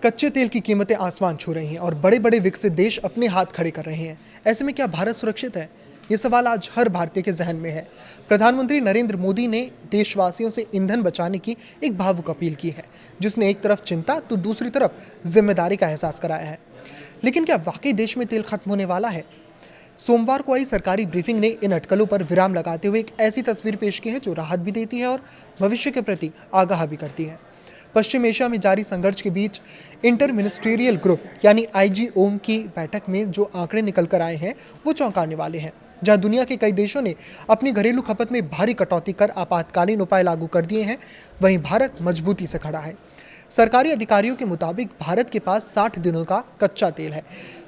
कच्चे तेल की कीमतें आसमान छू रही हैं और बड़े बड़े विकसित देश अपने हाथ खड़े कर रहे हैं। ऐसे में क्या भारत सुरक्षित है? ये सवाल आज हर भारतीय के जहन में है। प्रधानमंत्री नरेंद्र मोदी ने देशवासियों से ईंधन बचाने की एक भावुक अपील की है, जिसने एक तरफ चिंता तो दूसरी तरफ जिम्मेदारी का एहसास कराया है। लेकिन क्या वाकई देश में तेल खत्म होने वाला है? सोमवार को आई सरकारी ब्रीफिंग ने इन अटकलों पर विराम लगाते हुए एक ऐसी तस्वीर पेश की है जो राहत भी देती है और भविष्य के प्रति आगाह भी करती है। पश्चिम एशिया में जारी संघर्ष के बीच इंटर मिनिस्ट्रियल ग्रुप यानी आईजीओएम की बैठक में जो आंकड़े निकल कर आए हैं वो चौंकाने वाले हैं। जहां दुनिया के कई देशों ने अपनी घरेलू खपत में भारी कटौती कर आपातकालीन उपाय लागू कर दिए हैं, वहीं भारत मजबूती से खड़ा है। सरकारी अधिकारियों के मुताबिक भारत के पास 60 दिनों का कच्चा तेल है,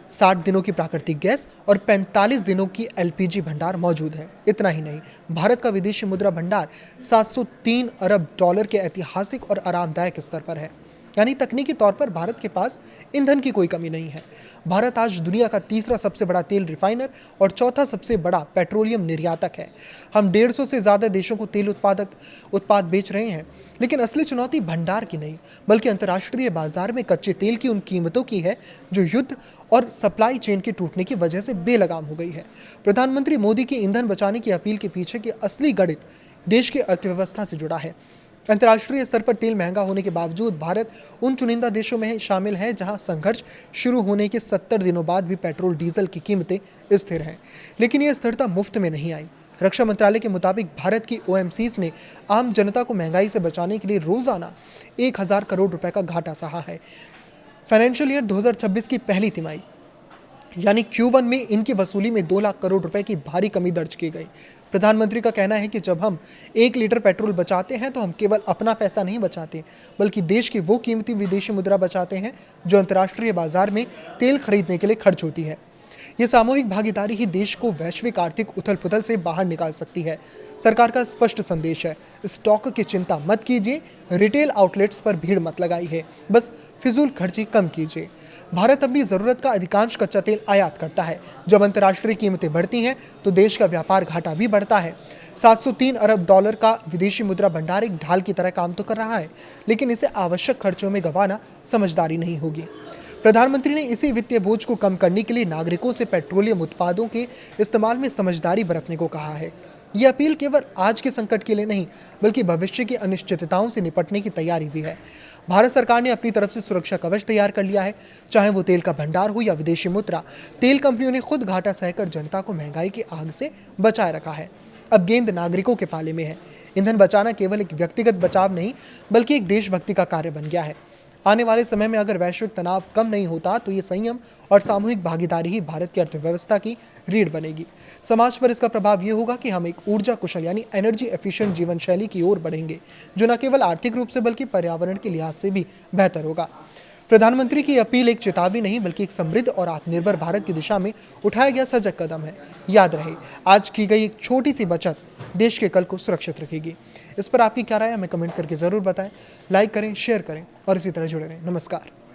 60 दिनों की प्राकृतिक गैस और 45 दिनों की एलपीजी भंडार मौजूद है। इतना ही नहीं, भारत का विदेशी मुद्रा भंडार 703 अरब डॉलर के ऐतिहासिक और आरामदायक स्तर पर है। यानी तकनीकी तौर पर भारत के पास ईंधन की कोई कमी नहीं है। भारत आज दुनिया का तीसरा सबसे बड़ा तेल रिफाइनर और चौथा सबसे बड़ा पेट्रोलियम निर्यातक है। हम 150 से ज़्यादा देशों को तेल उत्पाद बेच रहे हैं। लेकिन असली चुनौती भंडार की नहीं, बल्कि अंतर्राष्ट्रीय बाजार में कच्चे तेल की उन कीमतों की है जो युद्ध और सप्लाई चेन के टूटने की वजह से बेलगाम हो गई है। प्रधानमंत्री मोदी की ईंधन बचाने की अपील के पीछे की असली गणित देश की अर्थव्यवस्था से जुड़ा है। अंतर्राष्ट्रीय स्तर पर तेल महंगा होने के बावजूद भारत उन चुनिंदा देशों में शामिल है जहां संघर्ष शुरू होने के 70 दिनों बाद भी पेट्रोल डीजल की कीमतें स्थिर हैं। लेकिन यह स्थिरता मुफ्त में नहीं आई। रक्षा मंत्रालय के मुताबिक भारत की ओएमसीज ने आम जनता को महंगाई से बचाने के लिए रोजाना 1000 करोड़ रुपए का घाटा सहा है। फाइनेंशियल ईयर 2026 की पहली तिमाही यानी Q1 में इनकी वसूली में 2 लाख करोड़ रुपए की भारी कमी दर्ज की गई। प्रधानमंत्री का कहना है कि जब हम 1 लीटर पेट्रोल बचाते हैं तो हम केवल अपना पैसा नहीं बचाते, बल्कि देश की वो कीमती विदेशी मुद्रा बचाते हैं जो अंतर्राष्ट्रीय बाजार में तेल खरीदने के लिए खर्च होती है। ये सामूहिक भागीदारी ही देश को वैश्विक आर्थिक उथल-पुथल से बाहर निकाल सकती है। सरकार का स्पष्ट संदेश है, स्टॉक की चिंता मत कीजिए, रिटेल आउटलेट्स पर भीड़ मत लगाइए, बस फिजूल खर्ची कम कीजिए। भारत अपनी ज़रूरत का अधिकांश कच्चा तेल आयात करता है। जब अंतर्राष्ट्रीय कीमतें बढ़ती हैं तो देश का व्यापार घाटा भी बढ़ता है। 703 अरब डॉलर का विदेशी मुद्रा भंडार एक ढाल की तरह काम तो कर रहा है, लेकिन इसे आवश्यक खर्चों में गंवाना समझदारी नहीं होगी। प्रधानमंत्री ने इसी वित्तीय बोझ को कम करने के लिए नागरिकों से पेट्रोलियम उत्पादों के इस्तेमाल में समझदारी बरतने को कहा है। यह अपील केवल आज के संकट के लिए नहीं, बल्कि भविष्य की अनिश्चितताओं से निपटने की तैयारी भी है। भारत सरकार ने अपनी तरफ से सुरक्षा कवच तैयार कर लिया है, चाहे वो तेल का भंडार हो या विदेशी मुद्रा। तेल कंपनियों ने खुद घाटा सहकर जनता को महंगाई की आग से बचाए रखा है। अब गेंद नागरिकों के पाले में है। ईंधन बचाना केवल एक व्यक्तिगत बचाव नहीं, बल्कि एक देशभक्ति का कार्य बन गया है। आने वाले समय में अगर वैश्विक तनाव कम नहीं होता तो ये संयम और सामूहिक भागीदारी ही भारत की अर्थव्यवस्था की रीढ़ बनेगी। समाज पर इसका प्रभाव ये होगा कि हम एक ऊर्जा कुशल यानी एनर्जी एफिशिएंट जीवन शैली की ओर बढ़ेंगे, जो न केवल आर्थिक रूप से बल्कि पर्यावरण के लिहाज से भी बेहतर होगा। प्रधानमंत्री की अपील एक चेतावनी नहीं, बल्कि एक समृद्ध और आत्मनिर्भर भारत की दिशा में उठाया गया सजग कदम है। याद रहे, आज की गई एक छोटी सी बचत देश के कल को सुरक्षित रखेगी। इस पर आपकी क्या राय है हमें कमेंट करके ज़रूर बताएं। लाइक करें, शेयर करें और इसी तरह जुड़े रहें। नमस्कार।